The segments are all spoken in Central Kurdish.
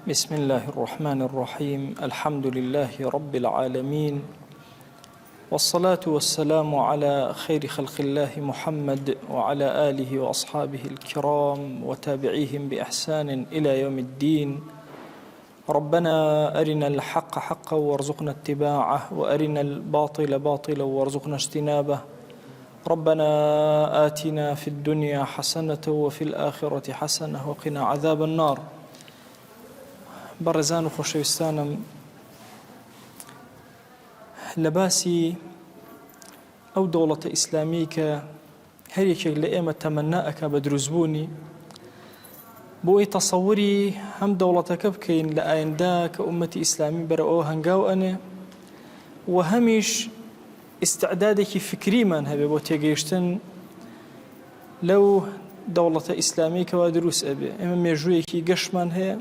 بسم الله الرحمن الرحيم الحمد لله رب العالمين والصلاة والسلام على خير خلق الله محمد وعلى آله وأصحابه الكرام وتابعيهم بإحسان إلى يوم الدين. ربنا أرنا الحق حقا وارزقنا اتباعه وأرنا الباطل باطلا وارزقنا اجتنابه. ربنا آتنا في الدنيا حسنة وفي الآخرة حسنة وقنا عذاب النار. بەڕێزان و خۆشەویستانم، لە باسی ئەو دەوڵەتە ئیسلامی کە هەر یەکێک لە ئێمە تەمەنا ئەکا بە دروستبوونی بۆ ئەوەی تەسەووری هەم دەوڵەتەکە بکەین لە ئایندا کە ئومەتی ئیسلامی بەرەوە هەنگاو ئەنێ و هەمیش ئیستعدادێکی فکریمان هەبێ بۆ تێگەیشتن لەو دەوڵەتە ئیسلامی کەوا دروست ئەبێ. ئێمە مێژوویەکی گەشتمان هەیە،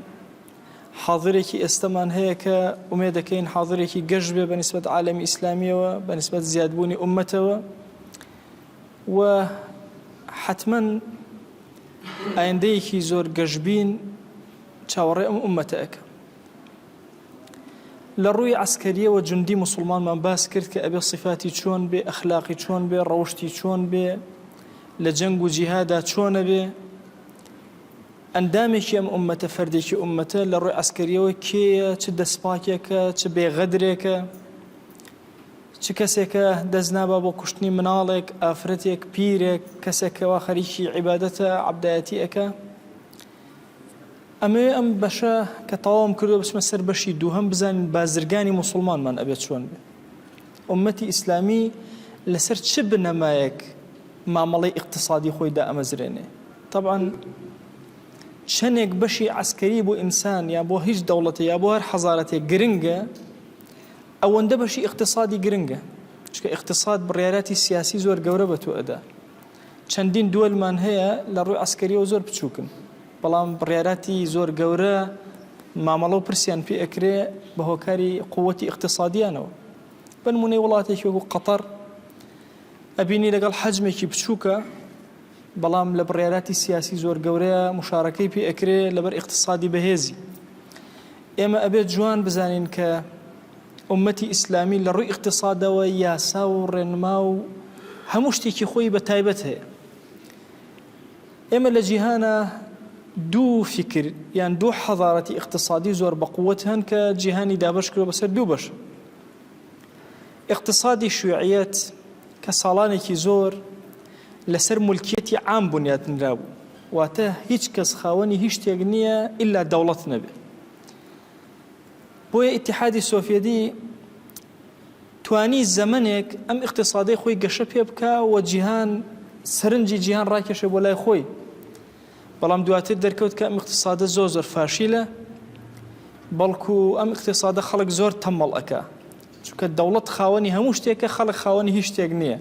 حاضرێکی ئێستەمان هەیە کە ئومێ دەکەین حاضرێکی گەشت بێ بە نسبەت عالەمی ئیسلامیەوە، بە نسبەت زیادبوونی ئومەتەوە، و حتمما ئایندەیەکی زۆر گەشتبین چاوەڕێ ئەم ئومەتە ئەکە. لە ڕووی عەسکەریەوە جوندی موسڵمانمان باس کرد کە ئەبێ صفاتی چۆن بێ، ئەخلاقی چۆن بێ، ڕەوشتی چۆن بێ، لە جەنگ و جیهادا چۆنە بێ. ئەندامێکی ئەم ئومەتە، فەردێکی ئومەتە لە ڕووی عەسکەریەوە کێیە، چ دەستپاکێکە، چ بێغەدرێکە، چ کەسێکە دەست نابا بۆ کوشتنی مناڵێک، ئافرەتێک، پیرێک، کەسێکەوە خەریکی عیبادەتە، عەبدایەتی ئەکە. ئەمێ ئەم بەشە کە تەواوم کردووە بچمە سەر بەشی دووهەم، بزانین بازرگانی موسڵمانمان ئەبێت چۆن بێ. ئومەتی ئیسلامی لەسەر چ بنەمایەک مامەڵەی ئیقتصادی خۆیدا ئەمەزرێنێ. طبعاً شەنێک بەشی عەسکەری بۆ ئینسان یا بۆ هیچ دەوڵەتە یا بۆ هەر حەزارەتێک گرنگە، ئەوەندە بەشی ئیقتصادی گرنگە، چکە ئیقتصاد بڕیاراتی سیاسی زۆر گەورە بە تۆ ئەدا. چەندین دووەلمان هەیە لە ڕووی عەسکەریەوە زۆر بچووکن، بەڵام بڕیاراتی زۆر گەورە مامەڵە و پرسیان پێ ئەکرێ بە هۆکاری قووەتی ئیقتصادیانەوە. بنمونەی وڵاتێکی وەکو قەتەر ئەبینی لەگەڵ حەجمێکی بچووکە، بەڵام لە بڕیاراتی سیاسی زۆر گەورەیە مشارەکەی پێ ئەکرێ لەبەر ئیقتصادی بەهێزی. ئێمە ئەبێت جوان بزانین کە ئومەتی ئیسلامی لە ڕووی ئیقتصادەوە یاسا و ڕێنما و هەموو شتێکی خۆی بە تایبەت هەیە. ئێمە لە جیهانە دوو فکر یان دوو حەضارەتی ئیقتصادی زۆر بەقووەت هەن کە جیهانی دابەش کردووە بەسەر دوو بەش. ئیقتصادی شیوعیەت کە ساڵانێکی زۆر لەسەر مولکیەتی عام بنیاتنرا بوو، واتە هیچ کەس خاوەنی هیچ شتێک نییە ئیلا دەوڵەت نەبێ. بۆیە ئیتیحادی سۆڤیەتی توانی زەمنێک ئەم ئیقتصادەی خۆی گەشە پێ بکە و جیهان سەرنجی جیهان ڕاکێشێ بۆ لای خۆی. بەڵام دواتر دەرکەوت کە ئەم ئیقتصادە زۆر زۆر فاشیلە، بەڵکو ئەم ئیقتصادە خەڵک زۆر تەمەڵ ئەکا، چونکە دەوڵەت خاوەنی هەموو شتێکە، خەڵک خاوەنی هیچ شتێک نییە.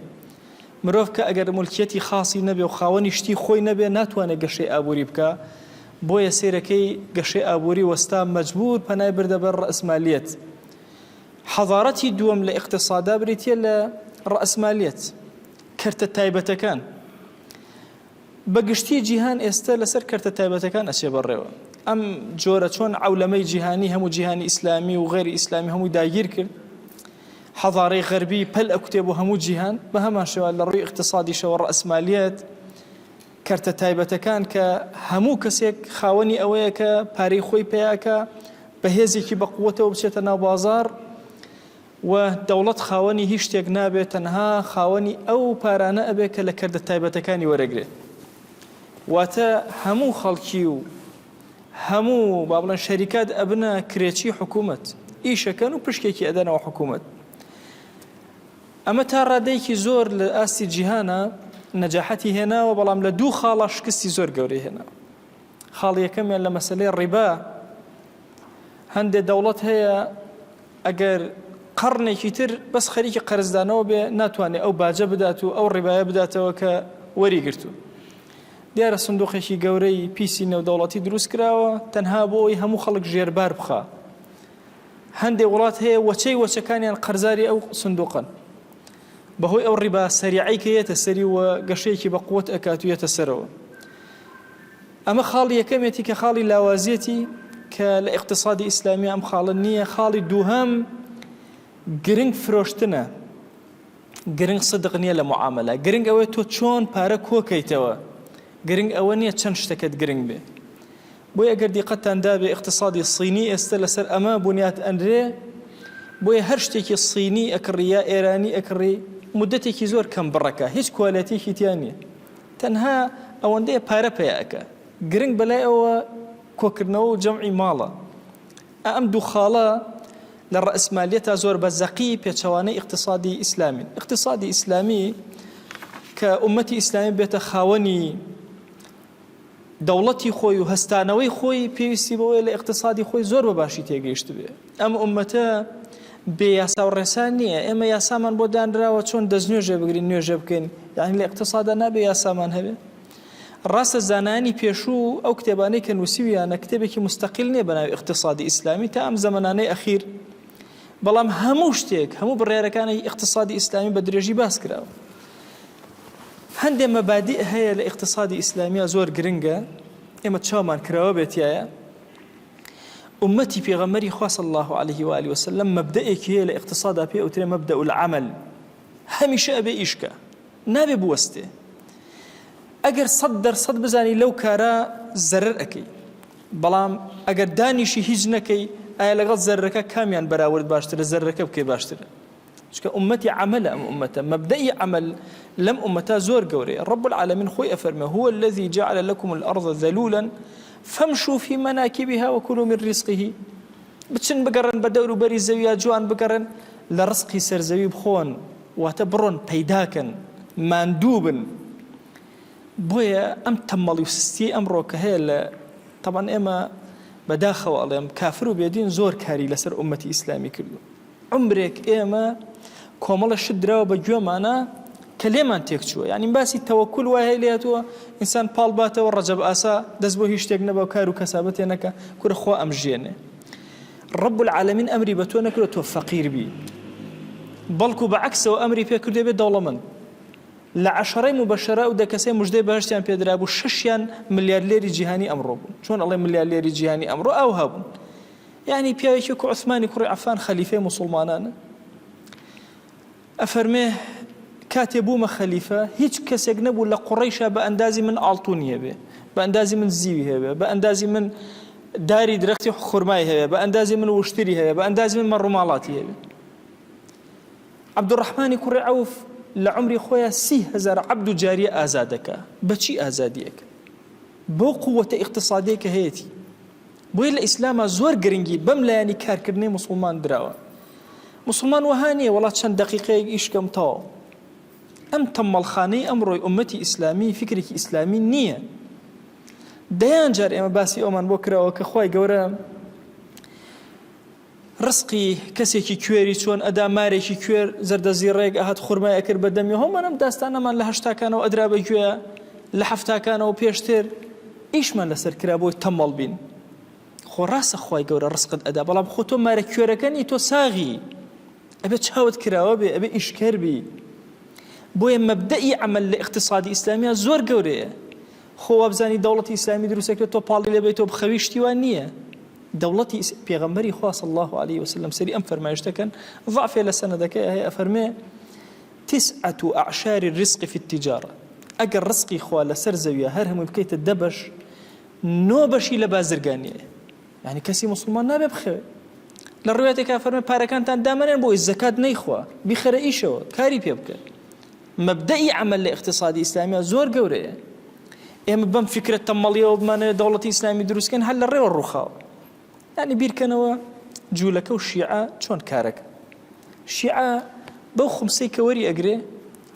مرۆڤ کە ئەگەر مولکیەتی خاصی نەبێ و خاوەنی شتی خۆی نەبێ ناتوانێت گەشەی ئابووری بکە. بۆیە سیرەکەی گەشەی ئابووری وەستا مەجبور پەنای بردە بەر ڕەئسمالیەت. حەضارەتی دووەم لە ئیقتصادا بریتیە لە ڕەئسمالیەت، کەرتە تایبەتەکان. بەگشتی جیهان ئێستا لەسەر کەرتە تایبەتەکان ئەچێ بەڕێوە. ئەم جۆرە چۆن عەولەمەی جیهانی هەموو جیهانی ئیسلامی و غێری ئیسلامی هەمووی داگیر کرد، حەضارەی غەربی پەل ئەکوتێ بۆ هەموو جیهان، بە هەمان شێوە لە ڕووی ئیقتصادیشەوە ڕەئسمالیەت، کەرتە تایبەتەکان کە هەموو کەسێک خاوەنی ئەوەیە کە پارەی خۆی پێیاکە بەهێزێکی بەقووەتەوە بچێتە ناو بازار، و دەوڵەت خاوەنی هیچ شتێک نابێت، تەنها خاوەنی ئەو پارانە ئەبێت کە لە کەرتە تایبەتەکانی وەرەگرێت. واتە هەموو خەڵکی و هەموو با بڵێن شەریکات ئەبنە کرێچی حکوومەت، ئیشەکەن و پشکێکی ئەدەنەوە حکوومەت. ئەمە تا ڕادەیەکی زۆر لە ئاستی جیهانە نەجاحەتی هێناوە، بەڵام لە دوو خاڵە شکستی زۆر گەورەی هێناوە. خاڵ یەکەمیان لە مەسەلەی ڕیبا. هەندێک دەوڵەت هەیە ئەگەر قەڕنێکی تر بەس خەریکی قەرزدانەوە بێ ناتوانێت ئەو باجە بدات و ئەو ڕیبایە بداتەوە کە وەریگرتو. دیارە سندوقێکی گەورەی پیسی نێودەوڵەتی دروست کراوە تەنها بۆ ئەوەی هەموو خەڵک ژێربار بخا. هەندێک وڵات هەیە وەچەی وەچەکانیان قەرزاری ئەو سندوقن، بەهۆی ئەو ڕیبا سەریعی کە یێتە سەری و گەشەیەکی بە قووەت ئەکات و یێتە سەرەوە. ئەمە خاڵی یەکەمێتی کە خاڵی لاوازیەتی کە لە اقتصادی ئیسلامی ئەم خاڵە نییە. خاڵی دووهەم گرنگ فرۆشتنە، گرنگ صدق نییە لە معاملە، گرنگ ئەوەیە تۆ چۆن پارە کۆکەیتەوە، گرنگ ئەوە نییە چەند شتەکەت گرنگ بێ. بۆیە ئەگەر دیقەتتان دابێ اقتصادی سینی ئێستا لەسەر ئەمە بنیات ئەنرێ، بۆیە هەر شتێکی سینی ئەکڕی یا ئێرانی ئەکڕی مدەتێکی زۆر کەم بڕەکە، هیچ کوالەتێکی تیان نییە، تەنها ئەوەندەیە پارە پێیاکە. گرنگ بەلای ئەوە کۆکردنەوە و جەمعی ماڵە. ئەم دوو خاڵە لە ڕەئسمالیەتە زۆر بەزەقی پێچەوانەی اقتصادی ئیسلامین. اقتصادی ئیسلامی کە ئومەتی ئیسلامی بێتە خاوەنی دەوڵەتی خۆی و هەستانەوەی خۆی، پێویستی بەوەی لە اقتصادی خۆی زۆر بەباشی تێگەیشت بێ. ئەم ئومەتە بێ یاسا و ڕێسان نییە. ئێمە یاسامان بۆ دانراوە چۆن دەستنوێژە بگرین، نوێژە بکەین، یعنی لە اقتصادا نابێ یاسامان هەبێ. ڕاستە زانانی پێشوو ئەو کتێبانەی کە نووسیویانە کتێبێکی مستەقیل نییە بەناوی اقتصادی ئیسلامی تا ئەم زەمانانەی ئەخیر، بەڵام هەموو شتێک، هەموو بڕیارەکانی اقتصادی ئیسلامی بە درێژی باس کراوە. هەندێک مەبادیء هەیە لە اقتصادی ئیسلامیە زۆر گرنگە، ئێمە چاومان کراوە بێتیایە. ئومەتی پێغەمبەری خوا صلی الله عليه و آله وسلم مەبدەئێکی هەیە لە اقتصادا پێ ئەوترێ مەبدەء العمل، هەمیشە ئەبێ ئیشکە، نابێ بوەستێ. ئەگەر 100% بزانی لەو کارە زەرەر ئەەکەی، بەڵام ئەگەر دانیشی هیچ نەکەی، ئایا لەگەڵ زەرەکە کامیان بەراورد باشترە، زەرەکە بکەی باشترە. چونکە ئومەتی عملە، ئەم ئومەتە مەبدەئی عمل لەم ئومەتە زۆر گەورەیە. رب العالمین خۆی ئەفەرمێ هو الذي جعل لكم الأرض ذلولا فامشوا في مناكبها وكلوا من رزقه. بچن بگەڕن بە دەور و بەری زەویە، جوان بگەڕن لە ڕزقی سەرزەوی بخۆن، واتە بڕۆن پەیداکەن، ماندوو بن. بۆیە ئەم تەمەڵی و سستی ئەمڕۆ کە هەیە لە تەبەن ئێمە بەداخەوە ئەڵێم کافر و بێدین زۆر کاری لەسەر ئومەتی ئیسلامی کردو. عمرێک ئێمە کۆمەڵە شت درراوە بە گوێمانە کە لێمان تێکچووە. یعنی باسی تەوەکل وای هەیە لێتەوە ئینسان پاڵ باتەوە ڕەجەب ئاسا دەست بۆ هیچ شتێک نەبە و کار و کەسابەتێ نەکە، کورە خوا ئەم ژێنێ. رب العالمین ئەمری بە تۆ نەکردە تۆ فەقیر بی، بەڵکو بەعەکسەوە ئەمری پێ کردێ بێت دەوڵەمەند. لە عەشەرەی مبەشەرە و دەکەسەی مژدەی بەهەشتیان پێدرا بوو، 6یان ملیاردلێری جیهانی ئەمڕۆ بوون. چۆن ئەڵێ ملیاردلێری جیهانی ئەمڕۆ ئەو هەبوون. یعنی پیاوێکی کە عوسمانی کوڕی عەفان خەلیفەی موسڵمانانە ئەفەرمێ کاتێ بوومە خەلیفە هیچ کەسێک نەبوو لە قوڕەیشە بە ئەندازی من ئاڵتونی هەبێ، بە ئەندازی من زیوی هەبێ، بە ئەندازی من داری درەختی خورمای هەبێ، بە ئەندازی من وشتری هەبێ، بە ئەندازی من مەڕووماڵاتی هەبێ. عەبدوڕەحمانی کوڕی عەوف لە عمری خۆیان 30,000 عەبد و جاریە ئازادەکە. بەچی ئازادیەکە؟ بۆ قووەتە اقتصادیەکە هەیەی. بۆیە لە ئیسلامە زۆر گرنگی بەم لایەنی کارکردنی مسلمان دراوە. مسلمان وهانیە وڵات چەند دقیقەیەک ئیشکەم تەواو. ئەم تەمەڵخانەی ئەمڕۆی ئومەتی ئیسلامی فکرێکی ئیسلامی نییە. دەیان جار ئێمە باسی ئەومان بۆ کراوە کە خوای گەورە ڕزقی کەسێکی کوێری چۆن ئەدا، مارێکی کوێر زەردەزیڕێک ئەهات خورمای ئەکرد بە دەمی. هەمانم داستانەمان لە 80کانەوە ئەدرا بەگوێ، لە 70کانەوە پێشتر ئیشمان لەسەر کرا بۆی تەمەڵ بین. خۆ ڕاستە خوای گەورە ڕزقت ئەدا، بەڵام خۆ تۆ مارە کوێرەکەنی تۆ ساغی، ئەبێ چاوت کراوە بێ، ئەبێ ئیشکەر بی. بۆیە مەبدەئی عمل لە اقتصادی ئیسلامیە زۆر گەورەیە. خۆ وابزانی دەوڵەتی ئیسلامی دروستەکرێت تۆ پاڵی لێبێت تۆ بخەویشتی وان نییە. دەوڵەتی پێغەمبەری خوا صلی الله عليه وسلم سەری ئەم فەرمایشتەکەن ضعفێ لە سەنەدەکەی هەیە، ئەفەرمێ 9 أعشار الرزق في التجارة. ئەگەر ڕزقی خوا لەسەر زەویە هەر هەمووی بکەیتە 10 بەش، 9 بەشی لە بازرگانیە. یعنی کەسی مسلمان نابێ بخەوێ. لە ڕوایەتێکا فەرمێ پارەکانتان دامەنێن بۆی زەکات نەیخوا، بیخەرە ئیشەوە، کاری پێ بکە. مەبدەئی عمل لە اقتصادی ئیسلامیە زۆر گەورەیە. ئێمە بەم فکرە تەمەڵیەوە بمانەوێت دەوڵەتی ئیسلامی دروستکەن هەر لە ڕێوە ڕووخاوە. یعنی بیرکەنەوە جوولەکە و شیعە چۆن کارەکە. شیعە بەو خمسەی کە وەری ئەگرێ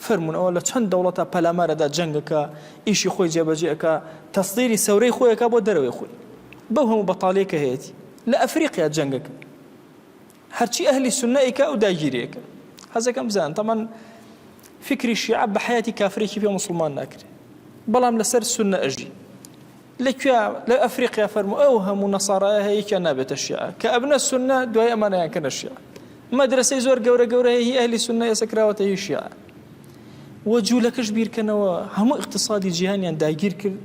فەرمونەوە لە چەند دەوڵەتە پەلامارەدا جەنگەکە، ئیشی خۆی جێبەجێەکە، تەسدیری سەورەی خۆیەکە بۆ دەرەوەی خۆی. بەو هەموو بەتاڵیەکە هەیەی. لە ئەفریقیا جەنگەکە هەرچی ئەهلی سوننەیەکە ئەو داگیریەکە. حەزەکەم بزان تەمان فکری شیعە بە حیاتی کافرێکی پێ مسلمان ناکرێت، بەڵام لەسەر سوننە ئەژی. لەکوێ لە ئەفریقیا فەرموو ئەو هەموو نەسارایە هەیەکیان نابێتە شیعە، کە ئەبنە سوننە دوای ئەمانەیان کەنە شیعە. مەدرسەی زۆر گەورە گەورە هەیە هی ئەهلی سوننە ئێسەکراوەتە هی شیعە. وە جوولەکەش بیرکەنەوە هەموو اقتصادی جیهانیان داگیر کرد،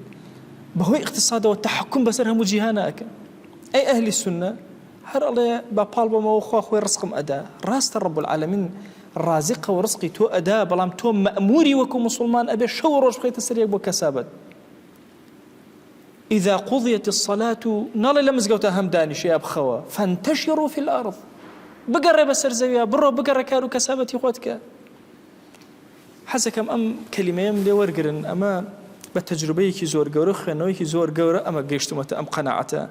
بەهۆی اقتصادەوە تەحکم بەسەر هەموو جیهانە ئەکەن. أي أهل السنة هر الله بابال بموخوا خوي رزقم أدا راست رب العالمين رازق ورزقي تو أدا بلام تو مأموري وكو مسلمان أبي شو روش بخيت السريق بكسابت إذا قضيت الصلاة نال لمزقوتا هم دانش يا بخوا فانتشروا في الأرض بقرب السرزوية برو بقرب كارو كسابتي خوتك حزكم أم كلمة يملي ورقرن أما بالتجربة زور قورة خنوي زور قورة أما قيشتمت أم قناعته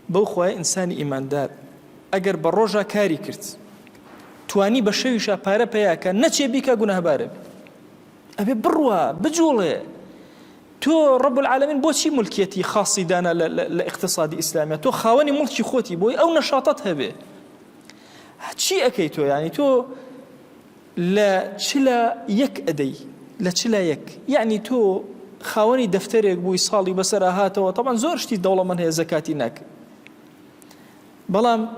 بوخوا إنسان إيمان دار أجر بروجا كاري كرت تواني بشويشا بارا بياكا نتشي بيكا قناه بارب أبي بروا بجولة تو رب العالمين بوشي ملكيتي خاصي دانا لاقتصادي إسلامي تو خاوني ملكي خوتي بوي أو نشاطتها به هادشي أكيتو يعني تو لا تشلا يك أدي لا تشلا يك يعني تو خاوني دفترك بوي صالي بسرا هاتوا طبعا زور شتي الدولة من هي زكاتي ناك بلام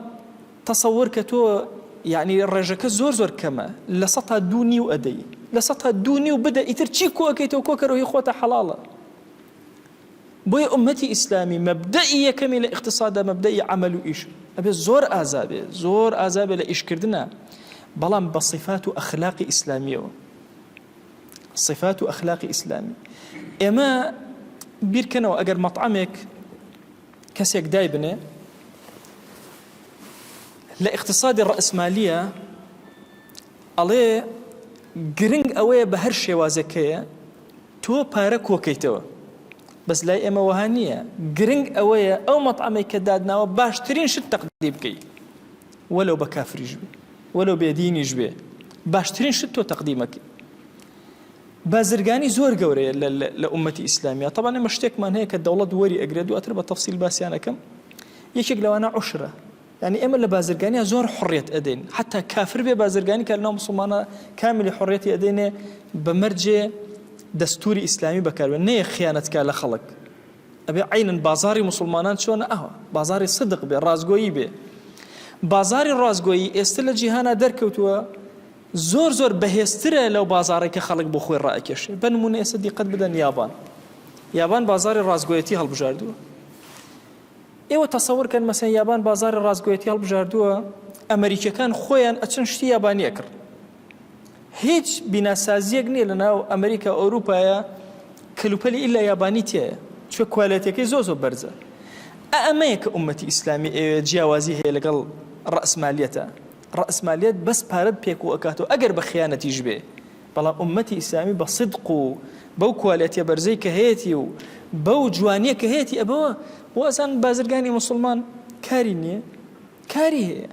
تصورك تو يعني الرجاك زور كما لسطها دوني وأدي لسطها دوني وبدأ يترشي كوكيتو كوكرو هي خوته حلالة بوي أمتي إسلامي مبدئي كمل اقتصاد مبدئي عملوا إيش أبي زور آزابي لإيش كردنا بلام بصفات أخلاق إسلامية صفات أخلاق إسلامي إما بيركنا وأجر مطعمك كسيك دايبنه لاقتصاد الرأسمالية عليه گرنگ ئەوەیە بە هەر شێوازەکەیە تۆ پارە کۆکەیتەوە بەس لای ئێمە وەها نییە گرنگ ئەوەیە ئەو مەطعمەی کە دادناوە باشترین شت تەقدیم بکەی وەلەو بە کافریش بێ وەلەو بێدینیش بێ باشترین شت تۆ تەقدیمەکەی بازرگانی زۆر گەورەیە لە ئومەتی ئیسلامیە طبعا ئێمە شتێکمان هەیە کە دەوڵەت وەری ئەگرێت دواتر بە تەفسیل باسییانەکەم یەکێک لەوانە عوشرە يعني إما لبازرگاني زور حرية أدين حتى كافر بي بازرگاني كالنا مسلمانا كامل حرية أدين بمرجع دستوري إسلامي بكار نيه خيانة كالا خلق أبي عينا بازاري مسلمانان شون بازاري صدق بي رازقوي بي بازاري رازقوي استل جهانا دركوتوا زور بهستره لو بازاري كخلق بخوي رأيكش بنمون أسدي قد بدن يابان بازاري رازقويتي هالبجاردو ئێوە تەسەوڕکەن مەسەن یابان بازاری ڕازگۆیەتی هەڵبژاردووە ئەمریکیەکان خۆیان ئەچن شتی یابانیە کرد هیچ بیناسازیەک نییە لە ناو ئەمریکا ئەوروپایە کەلوپەلی ئیلا یابانی تایە چوە کوالێتەکەی زۆر بەرزە ئەمەیە کە ئومەتی ئیسلامی ئێوە جیاوازی هەیە لەگەڵ ڕەسمالیەتە ڕەسمالیەت بەس پارە پێک و ئەکاتەوە ئەگەر بە خیانەتیش بێ بەڵام ئومەتی ئیسلامی بە صدق و بەو کوالێتیە بەرزەی کە هەیەی و بەو جوانیە کە هەیەی ئەبەوە بۆ ئەسان بازرگانی مسلمان کاری نییە کاری هەیە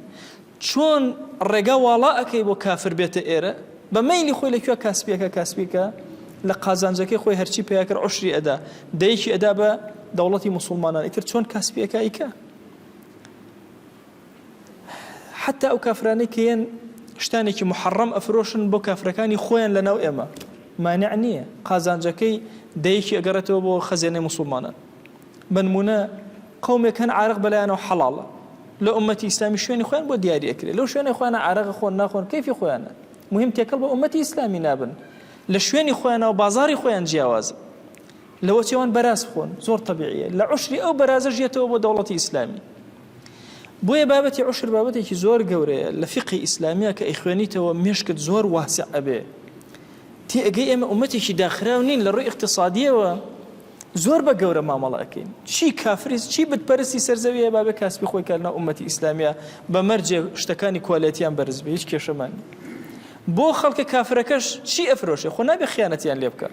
چۆن ڕێگا واڵا ئەەکەی بۆ کافر بێتە ئێرە بە مەیلی خۆی لەکوێ کاسبیەکە لە قازانجەکەی خۆی هەرچی پێیاکرد عوشری ئەدا دەیەکی ئەدا بە دەوڵەتی مسلمانان ئیتر چۆن کاسبیەکە ئیکە حتا ئەو کافرانەی کەیەن شتانێکی محەڕەم ئەفرۆشن بۆ کافرەکانی خۆیان لەناو ئێمە مانع نییە قازانجەکەی دەیەکی ئەگەڕێتەوە بۆ خەزێنەی مسلمانان بنمونە قومێک هەن عارق بەلایەنەوە حەڵاڵە لە ئومەتی ئیسلامی شوێنی خۆیان بۆ دیاری ئەکرێت لەو شوێنی خۆیانە عارەقە خۆن ناخۆن کەیفی خۆیانە مهم تێکەڵ بە ئومەتی ئیسلامی نابن لە شوێنی خۆیانەوە بازاری خۆیان جیاوازە لەوە چێوان بەراز بخۆن زۆر طبیعیە لە عوشری ئەو بەرازە ژێتەوە بۆ دەوڵەتی ئیسلامی بۆیە بابەتی عوشر بابەتێکی زۆر گەورەیە لە فقی ئیسلامیە کە ئەیخوێنیتەوە مێشکت زۆر واسع ئەبێ تێگەی ئێمە ئومەتێکی داخراو نین لە ڕووی اقتصادیەوە زۆر بە گەورە مامەڵە ئەەکەین چی کافریز چی بتپەرستی سەرزەویە بابێ کاسبی خۆی کردنا ئومەتی ئیسلامیە بە مەرجێ شتەکانی کوالێتیان بەرز بێ هیچ کێشەمان بۆ خەڵکە کافرەکەش چی ئەفرۆشێ خۆ نابێ خیانەتیان لێ بکە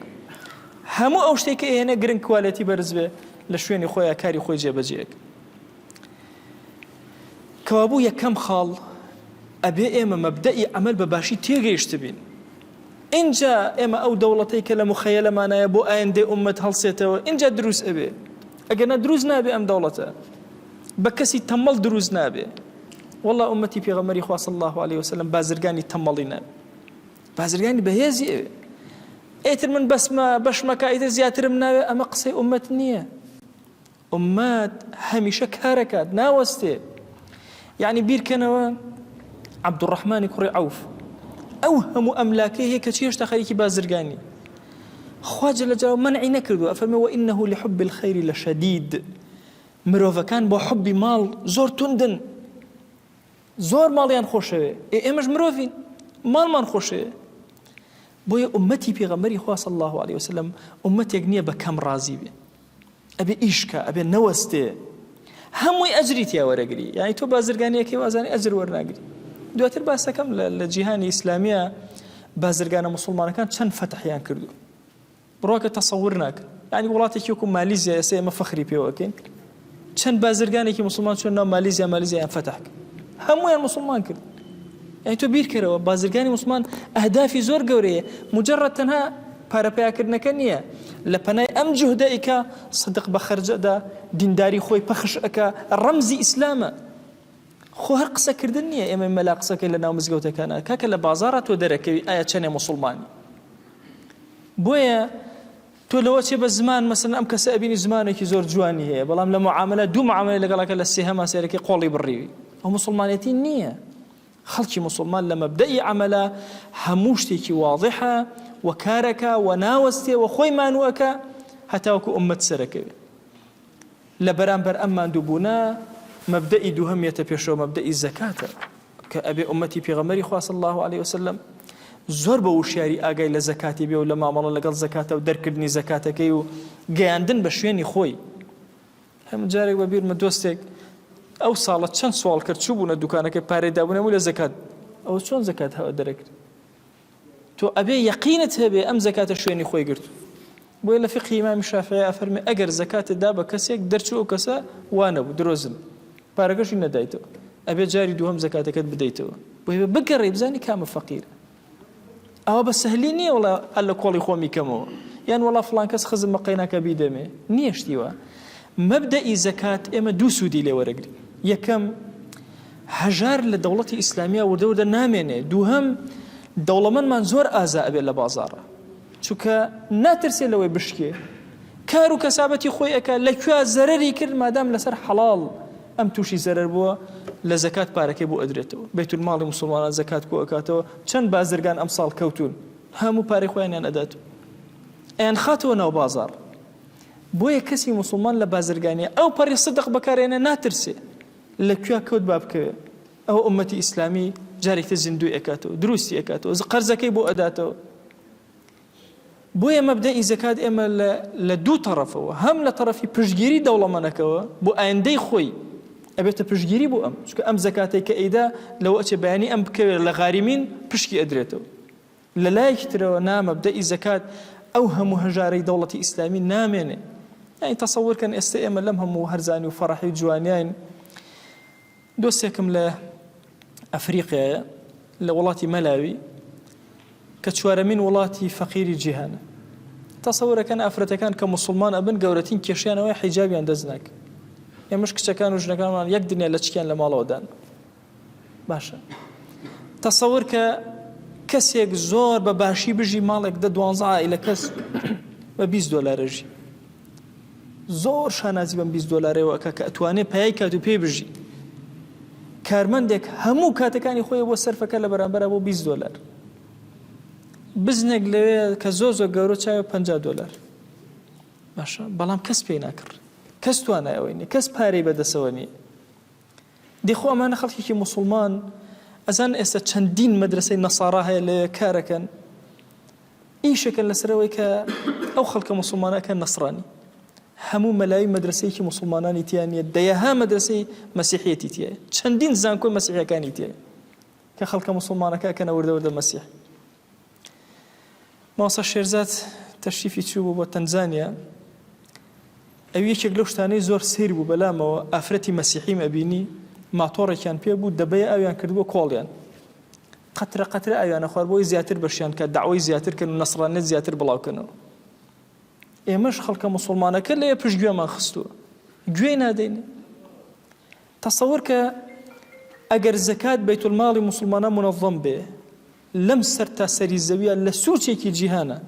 هەموو ئەو شتێکە هێنە گرنگ کوالێتی بەرز بێ لە شوێنی خۆیان کاری خۆی جێبەجێک کەوابوو یەکەم خاڵ ئەبێ ئێمە مەبدەئی عەمەل بە باشی تێگەیشت بین اینجا ئێمە ئەو دەوڵەتەی کە لە مخەیەلەمانایە بۆ ئایندەی ئومەت هەڵسێتەوە اینجا دروست ئەبێ ئەگەنە دروست نابێ ئەم دەوڵەتە بە کەسی تەمەڵ دروست نابێ والله ئومەتی پێغەمبەری خوا صلی الله علیه وسلم بازرگانی تەمەڵی نابێ بازرگانی بەهێزی ئەوێ ئیتر من بەشمەکە ئیتر زیاترم ناوێ ئەمە قسەی ئومەت نییە ئومەت هەمیشە کارەکات ناوەستێ یعنی بیرکەنەوە عەبدوڕەحمانی کوڕی عەوف ئەو هەموو ئەملاکەی هەیە کە چێشتا خەریکی بازرگانی خوا جەل جەلاوە منعی نەکردووە ئەفەرمێ وئینەه لحب الخەیر لەشەدید مرۆڤەکان بۆ حوبی ماڵ زۆر توندن، زۆر ماڵیان خۆشەوێ، ئێمەش مرۆڤین ماڵمان خۆشەوێ. بۆیە ئومەتی پێغەمبەری خوا صلی الله علیه وسلم ئومەتێک نییە بە کەم ڕازی بێ، ئەبێ ئیشکە، ئەبێ نەوەستێ، هەمووی ئەجری تیا وەرەگری. یعنی تۆ بازرگانیەکەی وازانی ئەجر وەرناگری. دواتر باسەکەم لە جیهانی ئیسلامیە بازرگانە موسڵمانەکان چەند فەتحیان کردو بڕۆکە تەسەور ناکەن. یعنی وڵاتێکی وەکو مالیزیا ئێستا ئێمە فەخری پێوەکەین، چەند بازرگانێکی موسڵمان چۆن ناو مالیزیایان فەتح کرد، هەموویان موسڵمان کرد. یعنی تۆ بیرکەرەوە بازرگانی موسڵمان ئەهدافی زۆر گەورەیە، مجرد تەنها پارەپیاکردنەکە نییە، لە پەنای ئەم جوهدەیکە صدق بە خەرجەدا، دینداری خۆی پەخش ئەکا، ڕەمزی ئیسلامە. خۆ هەر قسەکردن نییە، ئێمە مەلا قسەکەی لە ناو مزگەوتەکانە، کاکە لە بازاڕە تۆ دەرەکەوی ئایا چەندێ موسڵمانی. بۆیە تۆ لەوە چێ بە زمان مەسەلەن ئەم کەسە ئەبینی زمانێکی زۆر جوانی هەیە، بەڵام لە معاملە دوو معاملە لەگەڵەکە لە سێهەما سێرەکەی قۆڵی بڕیوی، ئەو موسڵمانێتی نییە. خەڵکی موسڵمان لە مەبدەئی عەمەلە هەموو شتێکی واضحە و کارەکە و ناوەستێ و خۆی مانووەکە هەتاوەکو ئومەت سەرەکەوێ. لە بەرامبەر ئەم ماندووبوونە مەبدەئی دووهەمیەتە پێشەوە، مەبدەئی زەکاتە، کە ئەبێ ئومەتی پێغەمبەری خوا صلی الله علیه وسلم زۆر بە وشیاری ئاگای لە زەکاتی بێ و لە مامەڵە لەگەڵ زەکاتە و دەرکردنی زەکاتەکەی و گەیاندن بە شوێنی خۆی. هەموو جارێک بە بیرمە دۆستێک ئەو ساڵە چەند سوال کرد چوو بوونە دوکانەکەی پارەی دابوونەوە لە زەکات. ئەوە چۆن زەکات هەوە دەرەکرد؟ تۆ ئەبێ یەقینت هەبێ ئەم زەکاتە شوێنی خۆی گرت. بۆیە لە فقهی ئیمامی شافعی ئەفەرمێ ئەگەر زەکاتت دا بە کەسێک دەرچوو ئەو کەسە وانەبوو درۆزن، پارەکەشی نەدایتەوە، ئەبێ جاری دووهەم زەکاتەکەت بدەیتەوە. بۆیە بگەڕێ بزانی کامە فەقیرە. ئەوە بە سەهلی نییە وڵا هەر لە کۆڵی خۆمی کەمەوە، یان وڵا فڵان کەس خزم بە قەیناکە بیدەمێ، نییە شتیوە. مەبدەئی زەکات ئێمە دوو سوودی لێ وەرەگرین. یەکەم هەژار لە دەوڵەتی ئیسلامیە وردە نامێنێ، دووهەم دەوڵەمەندمان زۆر ئازا ئەبێت لە بازاڕە، چونکە ناترسێ لەوەی بشکێ، کار و کەسابەتی خۆی ئەکا، لەکوێ زەرەری کرد مادام لەسەر حەڵاڵ ئەم تووشی زەرەر بووە لە زەکات پارەکەی بۆ ئەدرێتەوە. بەیتولماڵی موسڵمانان زەکات بۆ ئەکاتەوە. چەند بازرگان ئەم ساڵ کەوتون، هەموو پارەی خۆیانیان ئەداتەوە، ئەیان خاتەوە ناو بازاڕ. بۆیە کەسی موسڵمان لە بازرگانیە ئەو پەڕی سدق بەکارێنە ناترسێ لەکوێ کەوت بابکەوێ. ئەو ئومەتی ئیسلامی جارێکتە زیندوی ئەکاتەوە، دروستی ئەکاتەوە، قەرزەکەی بۆ ئەداتەوە. بۆیە مەبدەئی زەکات ئێمە لە دوو تەڕەفەوە، هەم لە تەڕەفی پشتگیری دەوڵەمەندەکەوە بۆ ئایندەی خۆی ئەبێتە پشتگیری بۆ ئەم، چونکە ئەم زەکاتەی کە ئەیدا لەوە ئەچێ بەیانی ئەم بکەوێت لە غاریمین پشکی ئەدرێتەوە. لە لایەکی ترەوە نا مەبدەئی زەکات ئەو هەموو هەژارەی دەوڵەتی ئیسلامی نامێنێ. یعنی تەسەوورکەن ئێستا ئێمە لەم هەموو هەرزانی و فەڕەحی و جوانیان. دۆستێکم لە ئەفریقایە لە وڵاتی مەلاوی کە چوارەمین وڵاتی فەقیری جیهانە. تەسەوورەکەن ئافرەتەکان کە موسڵمان ئەبن گەورەترین کێشیانەوەی حیجابیان دەست ناکە. ئێمەش کچەکان و ژنەکانمان یەک دنیا لە چکیان لە ماڵەوەدان. باشە تەسەوور کە کەسێک زۆر بە باشی بژی ماڵێک دە 12 عائیلە کەس بە 20 دۆلارەژی، زۆر شانازی بەم 20 دۆلارەوە کە ئەتوانێت پایای کات و پێی بژی. کارمەندێک هەموو کاتەکانی خۆی بۆ سەرفەکە لە بەرامبەرە بۆ 20 دۆلار. بزنێک لەوێ کە زۆر گەورە چاوە 50 دۆلار. باشە بەڵام کەس پێی ناکرد، کەس توانایەوەی نییە، کەس پارەی بەدەسەوە نییە. دێخۆ ئەمانە خەڵکێکی موسڵمان ئەزان ئێستا چەندین مەدرسەی نەسارا هەیە لەوێ کارەکەن، ئیشەکەن لەسەرەوەی کە ئەو خەڵکە موسڵمانەکە نەسرانی. هەموو مەلاوی مەدرسەیەکی موسڵمانانی تیان نیە، دەیەها مەدرسەی مەسیحیەتی تیایە، چەندین زانکۆی مەسیحیەکانی تیایە کە خەڵکە موسڵمانەکە ئەکەنە وردە مەسیح. ماوەسا شێرزاد تەشریفی چوو بوو بۆ تەنزانیا. ئەو یەکێک لەو شتانەی زۆر سیر بوو بەلامەوە، ئافرەتی مەسیحیم ئەبینی ماتۆڕێکیان پێ بوو، دەبەیە ئاویان کردبووە کۆڵیان، قەترە قەترە ئاویانە خوارد بۆی زیاتر بەشیان کە داوای زیاترکەن و نەسڕانێت زیاتر بڵاوکەنەوە. ئێمەش خەڵکە موسڵمانەکە لێ پشتگوێمان خستووە، گوێی نادەین. تەسەوور کە ئەگەر زەکات بەیتولماڵی موسڵمانە منەظەم بێ لەم سەر تا سەری زەویە لە سوورچێکی جیهانە،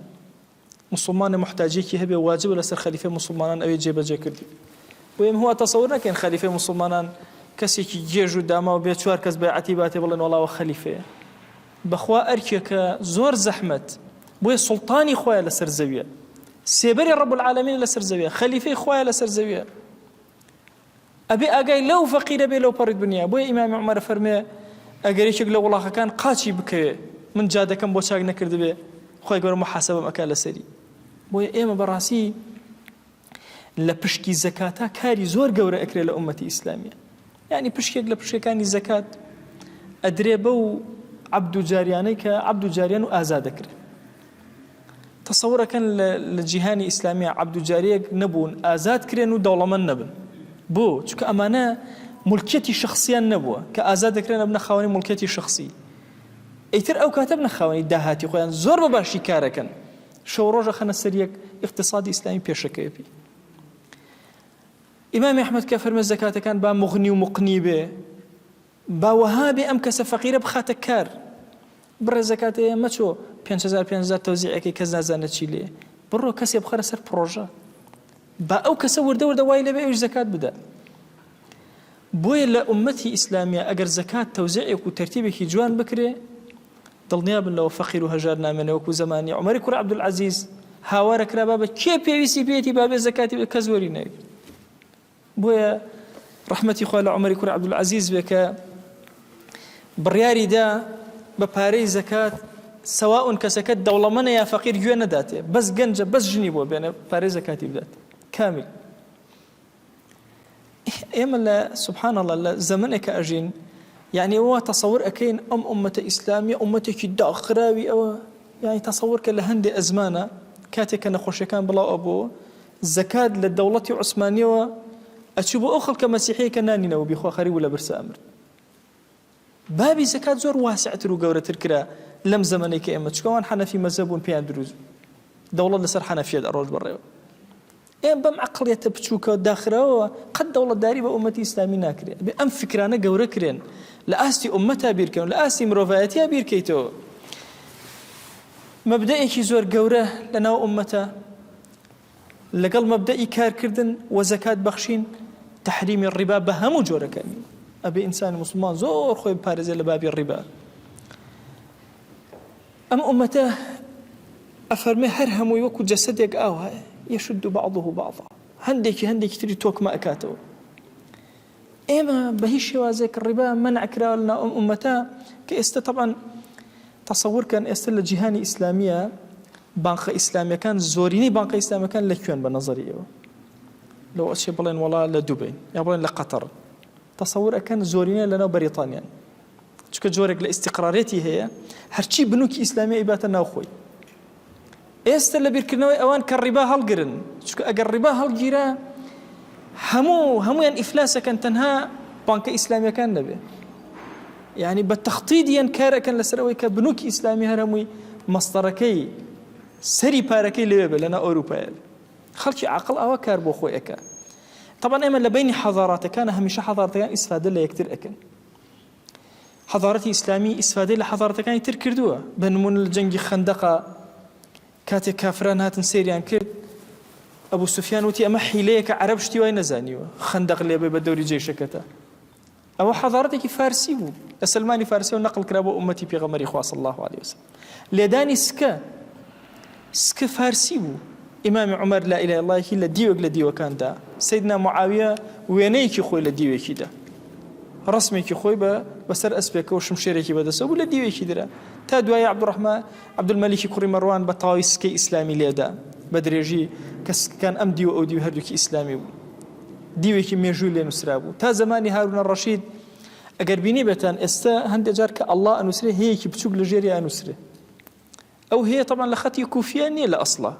مسلمانە محتاجێکی هەبێ واجبە لەسەر خەلیفەی موسڵمانان ئەوێ جێبەجێ کردی. بۆیە هەوا تەسەوور نەکەین خەلیفەی موسڵمانان کەسێکی گێژ و داماو بێ 4 کەس بەیعەتی باتێ بڵێن وەڵاوە خەلیفەیە. بەخوا ئەرکێکە زۆر زەحمەت، بۆیە سوڵتانی خۆیە لەسەر زەویە، سێبەری ڕەب العالەمین لەسەر زەویە، خەلیفەی خۆیە لەسەر زەویە. ئەبێ ئاگای لەو فەقیرە بێ لەو پەڕی دنیا. بۆیە ئیمامی عومەر فەرمێ ئەگەر یەکێک لە وڵاغەکان قاچی بکەوێ من جادەکەم بۆ چاک نەکردبێ خۆی گەورە محاسەبەم ئەکا لەسەری. بۆیە ئێمە بەڕاستی لە پشکی زەکاتە کاری زۆر گەورە ئەکرێ لە ئومەتی ئیسلامیە. یعنی پشکێک لە پشکەکانی زەکات ئەدرێ بەو عەبد و جاریانەی کە عەبد و جاریان و ئازاد دەکرێت. تەسەوڕەکەن لە جیهانی ئیسلامیە عەبد و جاریەک نەبوون ئازاد کرێن و دەوڵەمەند نەبن. بۆ چونکە ئەمانە مولکێتی شخصیان نەبووە کە ئازاد دەکرێن بنە خاوەنی مولکێتی شخصی. ئیتر ئەو کاتە بنە خاوەنی داهاتی خۆیان زۆر بە باشی کارەکەن. شەو ڕۆژە خەنە سەر یەک اقتصادی ئیسلامی پێشەکەوێتی. ئیمامی ئەحمەد کە فەرمێ زەکاتەکان با مغنی و مقنی بێ، با وەها بێ ئەم کەسە فەقیرە بخاتە کار. بڕێ زەکات ئێمە چۆ 5,000 تەوزیعەکەی کەس نازانە چی لێ، بڕۆ کەسێ بخەرە سەر پرۆژە، با ئەو کەسە وردە وای لەبێ ئەوش زەکات بدە. بۆیە لە ئومەتی ئیسلامیە ئەگەر زەکات تەوزیعێک و تەرتیبێکی جوان بکرێ دڵنیا بن لەوە فەقیر و هەژار نامێنێ. وەکو زەمانی عومەری کوڕ عەبدولعەزیز هاوارە کرا بابە کێ پێویستی پێێتی بابێ زەکاتی کەس وەری نەوێت. بۆیە ڕەحمەتی خوا لە عومەری کوڕ عەبدولعەزیز بێ کە بڕیاری دا بە پارەی زەکات سەواء کەسەکە دەوڵەمەندە یا فەقیر گوێ نەداتێ، بەس گەنجە بەس ژنی بۆ بێنە پارەی زەکاتی بدات کامل. ئێمە لە سبحان الله لە زەمانێکە ئەژین، یعنی ئەوە تەسەوڕ ئەکەین ئەم ئومەتە ئیسلامیە ئومەتێکی داخراوی ئەوە، یعنی تەسەوڕ کە لە هەندێک ئەزمانە کاتێک کە نەخۆشیەکان بڵاو ئەبووە زەکات لە دەوڵەتی عوسمانیەوە ئەچوو بۆ ئەو خەڵکە مەسیحەیە کە نانینەوە بیخوا خەریب و لە برسە ئەمرد. بابی زەکات زۆر واسعتر و گەورەتر کرا لەم زەمانەی کە ئێمە چکەوان حەنەفی مەزهب بوون پێیان دروست دەوڵەت لەسەر حەنەفیەت ئەڕۆژ بڕێەوە. ئێمە بەم عەقڵیەتە بچووکە داخراوە قەت دەوڵەتداری بە ئومەتی ئیسلامی ناکرێت. بێ ئەم فکرانە گەورە کرێن لە ئاستی ئومەتا بیرکەون، لە ئاستی مرۆڤایەتیا بیرکەیتەوە. مەبدەئێکی زۆر گەورە لەناو ئومەتە لەگەڵ مەبدەئی کارکردن و زەکات بەخشین تحریمی ڕیبا بە هەموو جۆرەکانی. ئەبێ ئینسانی مسلمان زۆر خۆی بپارێزێ لە بابی ڕیبا. ئەم ئومەتە ئەفەرمێ هەر هەمووی وەکو جەسەدێک ئاو هەیە يشد بعضه بعضا، هەندێکی تری تۆکمە ئەکاتەوە. ئێمە بە هیچ شێوازێک ڕیبا مەنع کراوە لەناو ئەم ئومەتە کە ئێستا طبعا تەسەوڕکەن ئێستا لە جیهانی ئیسلامیە بانقە ئیسلامیەکان زۆرینەی بانقە ئیسلامیەکان لەکوێن بە نەزەری ئێوە؟ لەو ئەچێ بڵێن وەڵا لە دوبەی یا بڵێن لە قەتەر. تەسەوڕ ئەکەن زۆرینە لەناو بەریتانیان، چونکە جۆرێک لە ئیستیقرارێتی هەیە هەرچی بنووکی ئیسلامی ئیباتە ناوخۆی. ئێستا لە بیرکردنەوەی ئەوان کە ڕیبا هەڵگرن، چونکە ئەگەر ڕیبا هەڵگیرە هەموویان ئیفلاسەکەن تەنها بانکە ئیسلامیەکان نەبێ. یعنی بە تەختیدیان کارەکەن لەسەر ئەوەی کە بنووکی ئیسلامی هەر هەمووی مەستەرەکەی سەری پارەکەی لەوێ بێ لەناو ئەوروپایە. خەڵکی عاقڵ ئەوە کار بۆ خۆی ئەکا. طبعا ئێمە لە بینی حەضارەتەکانە هەمیشە حەضارەتەکان ئیسفادە لە یەکتر ئەکەن. حەضارەتی ئیسلامی ئیسفادەی لە حەضارەتەکانی تر کردووە. بە نمونە لە جەنگی خەندەقا کاتێک کافران هاتن سێریان کرد، ئەبوو سوفیان وتی ئەمە حیلەیە کە عەرەب شتی وای نەزانیوە خەندەق لێبێ بە دەوری جێشەکەتە. ئەوە حەضارەتێکی فارسی بوو لە سلمانی فارسی و نەقل کرا بۆ ئومەتی پێغەمبەری خوا صلی الله علیه وسلم. لێدانی سکە فارسی بوو. ئیمامی عومەر لا ئیلاهە ئیلەڵڵاهی لە دیوێک لە دیوەکاندا، سەیدنا معاویە وێنەیەکی خۆی لە دیوێکیدا، ڕسمێکی خۆی بەسەر ئەسپێکە و شمشێرێکی بەدەستەوە بوو لە دیوێکی درا. تا دوای عەبدولمەلیکی کوڕی مەڕوان بە تەواوی سکەی ئیسلامی لێدا بە درێژی کە سکەکان ئەم دیوە ئەو دیوە هەردووکی ئیسلامی بوو. دیوێکی مێژووی لێ نووسرا بوو. تا زمانی هارونە ڕەشید ئەگەر بینی بێتان ئێستا هەندێک جار کە ئەڵڵا ئەنووسرێ هەیەکی بچووک لە ژێری ئەنووسرێ. ئەو هەیە طبعا لە خەتی کوفیە نییە لە ئەسڵا،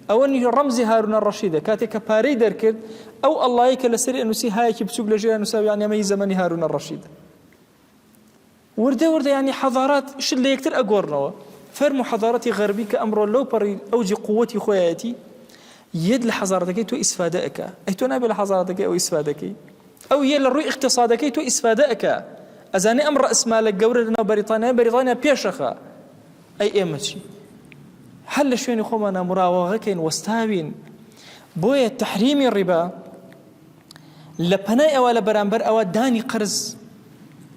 ئەوە ڕەمزی هارونە ڕەشیدە. کاتێک کە پارەی دەرکرد ئەو ئەڵڵایی کە لەسەری ئەنووسی هایەکی بچووک لە ژێر ئەنووسا، یعنی ئەمەی زەمانی هارونە ڕەشیدە. وردە یعنی حەضارات شت لە یەکتر ئەگۆڕنەوە. فەرموو حەضارەتی غەربی کە ئەمڕۆ لەو پەڕی ئەوجی قووەتی خۆیەتی یەد لە حەضارەتەکەی تۆ ئیسفادە ئەکا. ئەی تۆ نابێت لە حەضارەتەکەی ئەو ئیسفادەکەی، ئەو یە لە ڕووی اقتصادەکەی تۆ ئیسفادە ئەکا. ئەزانێ ئەم ڕەئسمالە گەورە لەناو بەریتانیا پێشەخە. ئەی ئێمە چی؟ هەر لە شوێنی خۆمانە مراوەغەکەین وەستاوین. بۆیە تەحریمی ڕیبا لە پەنای ئەوە لە بەرامبەر ئەوە دانی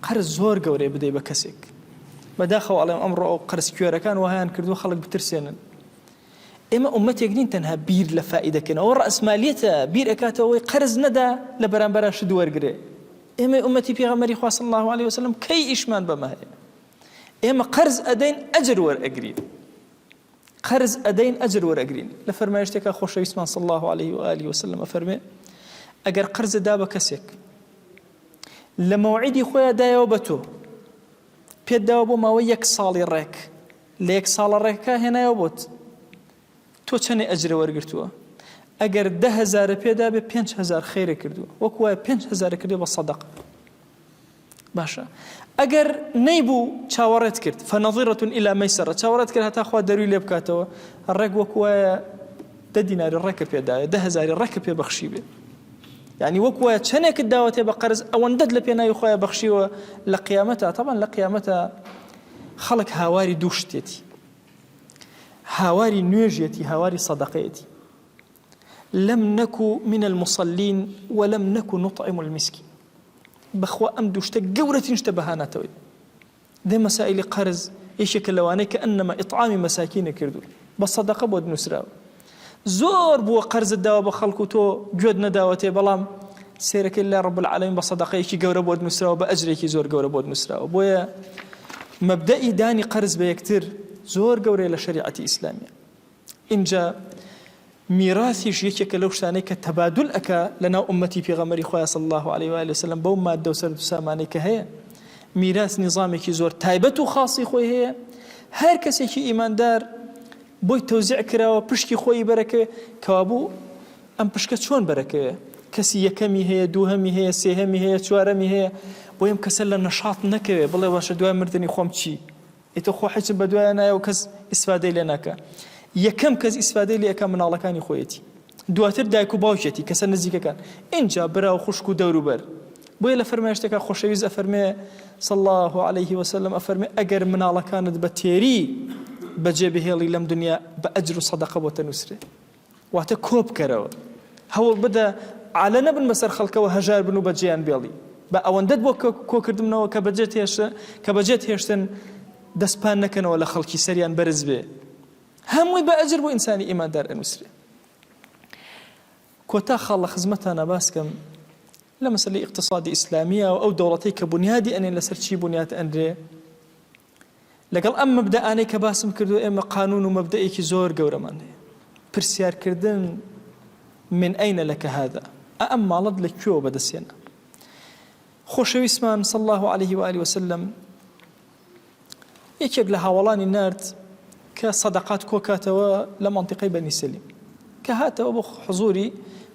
قەرز زۆر گەورەی بدەی بە کەسێک. بەداخەوە ئەڵێم ئەمڕۆ ئەو قەرز کوێرەکان وهایان کردو خەڵک بترسێنن. ئێمە ئومەتێک نین تەنها بیر لە فائیدەکەنەوە ڕەسمالیەتە بیر ئەکاتەوەی قەرز نەدا لە بەرامبەرە شت وەرگرێ ئێمە ئومەتی پێغەمبەری خوا صلی الله عليه وسلم کەی ئیشمان بەمە هەیە ئێمە قەرز ئەدەین ئەجر وەرئەگرین قەرز ئەدەین ئەجر وەرئەگرین لە فەرمایشتێکە خۆشەویستمان صلی الله عليه وآله وسلم ئەفەرمێ ئەگەر قەرز دا بە کەسێک لە مەوعیدی خۆیان دایەوە بە تۆ پێت داوە بۆ ماوەی 1 ساڵی ڕێک لە 1 ساڵە ڕێکەکە هێنایەوە بۆت تۆ چەندێ ئەجرە وەرگرتووە ئەگەر 10,000 پێدا بێ 5,000 خێرە کردووە وەکو وایە 5,000 کردێ بە سەدەقە باشە ئەگەر نەیبوو چاوەڕێت کرد فەنەظیرەة إلى مەیسەرە چاوەڕێت کرد هەتا خوا دەروی لێ بکاتەوە ڕێک وەکو وایە 10 دیناری ڕێکە پێدایە 10,000 ڕێکە پێ بەخشی بێ يعني وەکو وایە چەندێکت داوەتێ بە قەرز ئەوەندەت لە پێناوی خۆیان بەخشیوە لە قیامەتە طبعا لە قیامەتە خەڵک هاواری دوو شتێتی هاواری نوێژێتی هاواری سەدەقەیەتی لم نكن من المصلين ولم نكن نطعم المسكين بخوا أم دوشتە گەورەترین شتە بەهانەتەوەی دێ مەسائلی قەرز یەکێکە لەوانەیە کە ئەنەما ئیطعامی مەساکینە کردو بە سەدەقە بۆ دنووسراوە زۆر بووە قەرزت داوە بە خەڵکو تۆ گوێت نەداوەتێ بەڵام سێرەکەی لای رب العالمین بە سەدەقەیەکی گەورە بۆ دنووسراوە بە ئەجرێکی زۆر گەورە بۆ دنووسراوە بۆیە مەبدەئی دانی قەرز بە یەکتر زۆر گەورەیە لە شەریعەتی ئیسلامیە اینجا میراثیش یەکێکە لەو شتانەی کە تەبادل ئەکا لەناو ئومەتی پێغەمبەری خۆیان صلی الله عليه وآله وسلم بەو مادە و سەرد و سامانەی کە هەیە میراث نیظامێکی زۆر تایبەت و خاصی خۆی هەیە هەر کەسێکی ئیماندار بۆی تەوزیع کراوە پشکی خۆی بەرەکەوێ کەوابوو ئەم پشکە چۆن بەرەکەوێ کەسی یەکەمی هەیە دووهەمی هەیە سێهەمی هەیە چوارەمی هەیە بۆ ئەم کەسە لە نەشاط نەکەوێ بڵێ باشە دوای مردنی خۆم چی ئیتۆ خۆ حیچم بە دوایە نایە و کەس ئیسفادەی لێ ناکە یەکەم کەس ئیسفادەی لێ ئەکا مناڵەکانی خۆیەتی دواتر دایک و باوکێتی کەسە نزیکەکان اینجا برا و خوشک و دەوروبەر بۆیە لە فەرمایشتێکە خۆشەویست ئەفەرمێ صلی الله عليه وسلم ئەفەرمێ ئەگەر مناڵەکانت بە تێری بەجێ بهێڵی لەم دنیا بە ئەجر و سەدەقە بۆتە نووسرێ واتە کۆ بکەرەوە هەوڵ بدە عالە نەبن بەسەر خەڵکەوە هەژار بن و بەجێیان بێڵی بە ئەوەندەت بۆ کۆکردنەوە کە بەجێت هێشتن دەستپان نەکەنەوە لە خەڵکی سەریان بەرز بێ هەمووی بە ئەجر بۆ ئینسانی ئیماندار ئەنووسرێ کۆتا خاڵ لە خزمەتانە باسکەم لە مەسەلەی اقتصادی ئیسلامیە و ئەو دەوڵەتەی کە بنیادی ئەنێن لەسەر چی بنیاد ئەندرێ لەگەڵ ئەم مەبدەئانەی کە باسم کردو ئێمە قانون و مەبدەئێکی زۆر گەورەمان هەیە پرسیارکردن من ئەینە لەکە هذا ئەم ماڵەت لەکوێوە بەدەستێنە خۆشەویستمان صلی الله عليه وآله وسلم یەکێک لە هاوڵانی نارد کە سەدەقات کۆکاتەوە لە مەنتیقەی بەنی سەلیم کە هاتەوە بۆ حزوری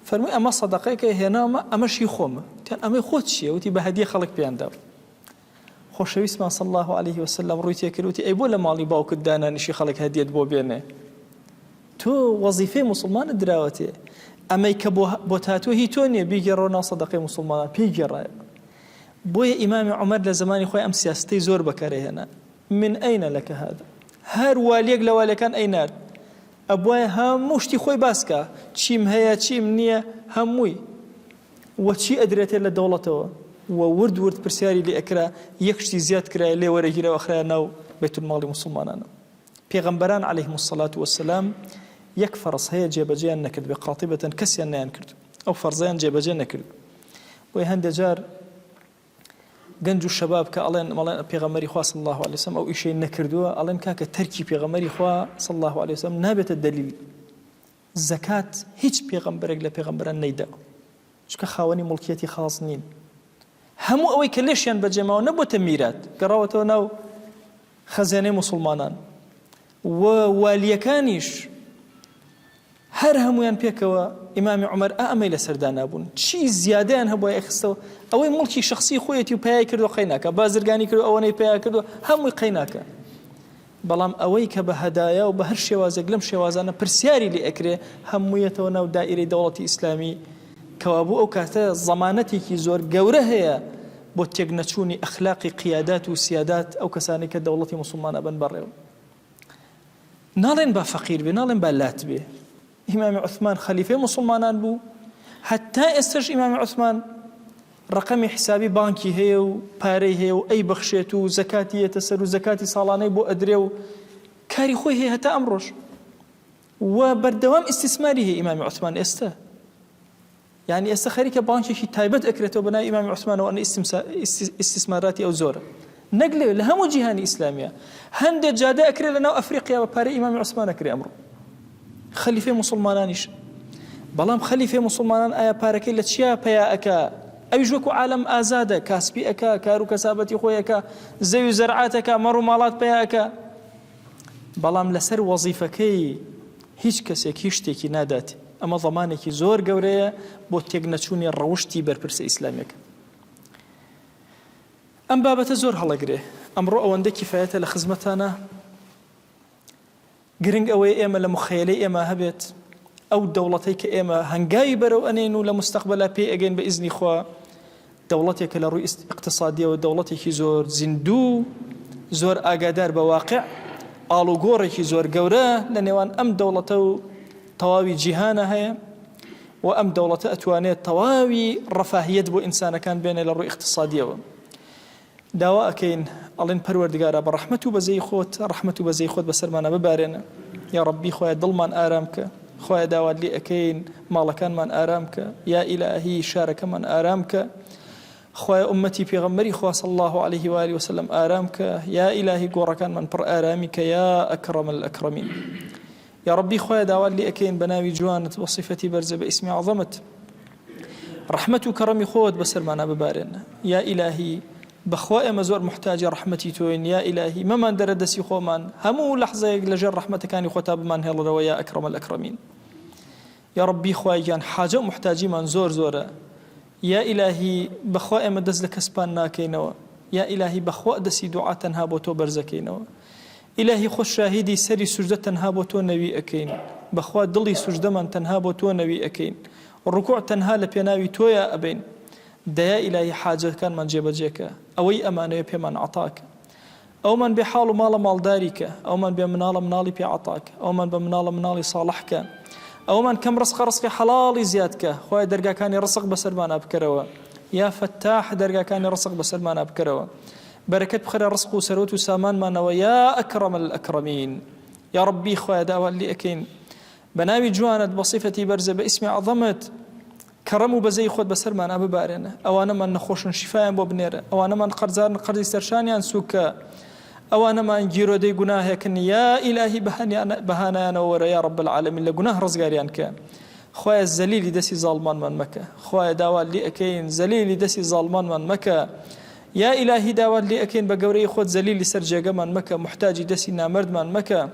فەرمووی ئەمە سەدەقەیەکە هێنامە ئەمەشی خۆمە تیان ئەمەی خۆت چییە وتی بە هەدیە خەڵک پێیان داوە خۆشەویستمان صلی الله عليه وسلم ڕووی تێکرد وتی ئەی بۆ لە ماڵی باوکت دانانیشی خەڵک هەدیەت بۆ بێنێ تۆ وەزیفەی موسڵمانت دراوەتێ ئەمەی کە بۆ تاتوە هی تۆ نییە بیگەڕۆ ناو سەدەقەی موسڵمانان پێی گەڕایە بۆیە ئیمامی عومەر لە زمانی خۆی ئەم سیاستەی زۆر بەکارهێنا من ئەینە لەکە هذا هەر والیەک لە والیەکان ئەینات ئەبوایە هەموو شتی خۆی باسکە چیم هەیە چیم نییە هەمووی وەچی ئەدرێتێت لە دەوڵەتەوە و ورد پرسیاری لێ ئەکرا یەک شتی زیاد کرایە لێ وەرەگیرەوە خرایە ناو بەیتولماڵی موسڵمانانە پێغەمبەران عەلەیهیم الصەلاة وەسسەلام یەک فەرز هەیە جێبەجێیان نەکرد بێ قاتیبەتەن کەسیان نەیان کرد ئەو فەرزەیان جێبەجێ نەکرد بۆیە هەندێک جار گەنج و شەباب کە ئەڵێن پێغەمبەری خوا صلی الله عليه وسلم ئەو ئیشەی نەکردووە ئەڵێن کاکە تەرکی پێغەمبەری خوا صلی الله عليه وسلم نابێتە دەلیل زەکات هیچ پێغەمبەرێک لە پێغەمبەران نەیداوە چونکە خاوەنی مڵکیەتی خاص نین هەموو ئەوەی کە لێشیان بەجێماوە نەبووتە میرات گەڕاوەتەوە ناو خەزانەی موسڵمانان و والیەکانیش هەر هەمویان پێکەوە ئیمامی عومەر ئەمەی لە سەردا نابوون چی زیادەیان هەبووە ئەخستەوە ئەوەی مڵکی شخصی خۆیەتی و پەیای کردو قەی ناکە بازرگانی کردو ئەوەی پەیای کردو هەمووی قەی ناکە بەڵام ئەوەی کە بە هەدایە و بە هەر شێوازێک لەم شێوازانە پرسیاری لێ ئەکرێ هەموویەتەوە ناو دائیرەی دەوڵەتی ئیسلامی کەوابوو ئەو کاتە زەمانەتێکی زۆر گەورە هەیە بۆ تێکنەچوونی ئەخلاقی قیادات و سیادات ئەو کەسانی کە دەوڵەتی موسڵمانە بن بەڕێوە ناڵێن با فەقیر بێ ناڵێن با لات بێ ئیمامی عوثمان خەلیفەی موسڵمانان بوو حتا ئێستاش ئیمامی عوثمان ڕقەمی حسابی بانکی هەیە و پارەی هەیە و ئەی بەخشێت و زەکاتی هێتە سەر و زەکاتی ساڵانەی بۆ ئەدرێ و کاری خۆی هەیە هەتا ئەمڕۆژ وبردوام استثماره إمام عثمان يعني خەریکە بانکێکی تایبەت ئەکرێتەوە بە ناوی ئیمامی عوسمانەوە ئەنە ئیستیسماراتی ئەو زۆرە نەگلێ لە هەموو جیهانی ئیسلامیە هەندێک جادە ئەکرێت لە ناو ئەفریقیا بە پارەی ئیمامی عوسمان ئەکرێ ئەمڕۆ خەلیفەی موسڵمانانیش بەڵام خەلیفەی موسڵمانان ئایا پارەکەی لە چیا پیا ئەکا ئەویش وەکو عالەم ئازادە کاسبی ئەکا کار و کەسابەتی خۆی ئەکا زەوی و زەرعاتەکە مەڕ و ماڵات پیا ئەکا بەڵام لەسەر وەزیفەکەی هیچ کەسێک هیچ شتێکی نادات ئەمە ضەمانێکی زۆر گەورەیە بۆ تێک نەچوونی ڕەوشتی بەرپرسە ئیسلامیەکە ئەم بابەتە زۆر هەڵەگرێ ئەمڕۆ ئەوەندە کیفایەتە لە خزمەتانە گرنگ ئەوەیە ئێمە لە مخەیەلەی ئێمە هەبێت ئەو دەوڵەتەی کە ئێمە هەنگاوی بەرەو ئەنێن و لە مستەقبەلا پێ ئەگەین بە ئیزنی خوا دەوڵەتێکە لە ڕووی اقتصادیەوە دەوڵەتێکی زۆر زیندوو زۆر ئاگادار بە واقع ئاڵوگۆڕێکی زۆر گەورە لە نێوان ئەم دەوڵەتە و تەواوی جیهانە هەیە و ئەم دەوڵەتە ئەتوانێت تەواوی ڕەفاهیەت بۆ ئینسانەکان بێنێ لە ڕووی اقتصادیەوە داوا ئەکەین ئەڵێن پەروەردگارە بە ڕەحمەت و بەزەی خۆت ڕەحمەت و بەزەی خۆت بەسەرمانە ببارێنە یا ڕەبی خۆیان دڵمان ئارام کە خۆیان داوات لێ ئەکەین ماڵەکانمان ئارام کە یا ئیلاهی شارەکەمان ئارام کە خۆیان ئومەتی پێغەمبەری خوا صلی الله عليه و آله وسلم ئارام کە یا ئیلاهی گۆڕەکانمان پڕ ئارامی کە یا ئەکرەم الئەکرەمین يا ربي خويا داوات لي أكين بناوي جوانت وصفتي برزة باسم عظمت رحمة وكرمي خود بسرمانا ببارن يا إلهي بخواء مزور محتاج رحمتي توين يا إلهي ما دردسي خومان همو لحظة لجر رحمتك كان يخوتاب من هلا ويا أكرم الأكرمين يا ربي خواء جان حاجة محتاجي من زورة يا إلهي بخواء مدز لك سبان ناكينوا يا إلهي بخواء دسي دعاء تنها بوتو برزكينوا إلهي خوش شاهدي سري سجدة تنها بوتو نبي أكين بخوا دلي سجدة من تنها بوتو نبي أكين الركوع تنها لبيناوي تويا أبين ديا إلهي حاجة كان من جيب جيكا أوي أمانة يبي من عطاك أو من بحال مال دارك أو من بمنال منالي بعطاك أو من بمنال منالي صالحك أو من كم رزق حلال زيادك خويا درجة كان يرزق بسلمان أبكروا يا فتاح درجة كان يرزق بسلمان أبكروا بركة بخير رزق وسروت وسامان ما ويا أكرم الأكرمين يا ربي خويا داوى اللي أكين بناوي جوانت بصفتي برزة باسم عظمت كرم بزي خود بسرمان أبو بارنا أو أنا من نخوش شفاء ببنير أو أنا من قرض استرشاني عن سوكا أو أنا من جيرو دي جناه كني يا إلهي بهانا أنا ورا يا رب العالمين لجناه رزقاريان كان خويا الزليل دسي ظالمان من مكة خويا داوى اللي أكين زليل دسي ظالمان من مكة يا إلهي داوات لي أكين بقوري خود زليل سرجاقا من مكة محتاج دسي نامرد من مكة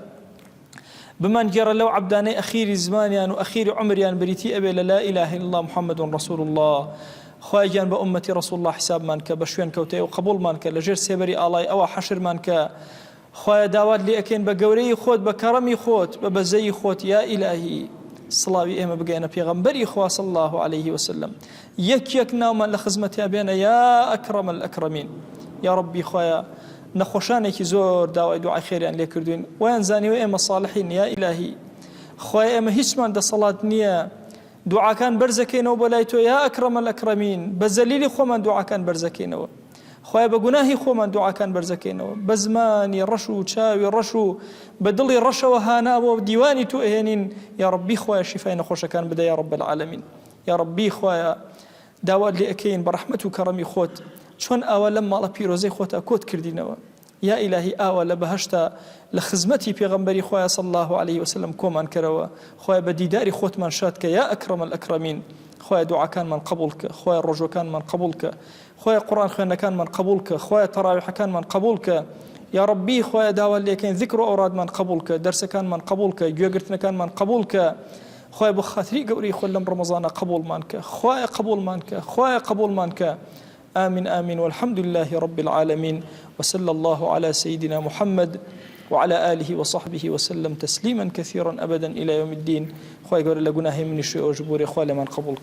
بمن جرى لو عبداني أخير زمانيان وأخير عمريان بريتي أبي لا إله إلا الله محمد رسول الله خواجان بأمتي رسول الله حساب منك بشوين كوتي وقبول منك لجر سيبري آلاي أو حشر منك خوايا داوات لي أكين بقوري خود بكرمي خود ببزي خود يا إلهي صلاوي إما بقينا بيغمبري خوا صلى الله عليه وسلم يك ناوما لخزمتي أبينا يا أكرم الأكرمين يا ربي خوايا نخوشانك زور دعاء خير يعني ليكردين وينزاني وإما صالحين يا إلهي خوايا إما هسمان دا صلاة نية دعاء كان برزكين وبلايتو يا أكرم الأكرمين بزليلي خومن دعاء كان برزكين خوايا بقناهي خومن دعاء كان برزكين بزماني رشو تشاوي رشو بدلي رشو وهانا وديواني تؤهنين يا ربي خوايا شفاء نخوش كان بدا يا رب العالمين يا ربي خوايا داوات لي أكين برحمة وكرمي خوت شون أول لما الله بيروزي خوت أكوت كردينوا يا إلهي أول بهشتا لخزمتي بيغمبري خوايا صلى الله عليه وسلم كومان كروا خوايا بديداري خوت من شاتك يا أكرم الأكرمين خوايا دعاء كان من قبولك خوايا الرجوع كان من قبولك خوايا قرآن خوينا كان من قبولك خوايا تراويح كان من قبولك يا ربي خوايا داوى اللي كان ذكر أوراد من قبولك درس كان من قبولك جوجرتنا كان من قبولك خوايا بخاطري قوري خلم رمضان قبول منك خوايا قبول منك خوايا قبول منك آمين آمين والحمد لله رب العالمين وصلى الله على سيدنا محمد وعلى آله وصحبه وسلم تسليما كثيرا أبدا إلى يوم الدين خوايا قوري لقناه من الشيء وجبوري خوايا من قبولك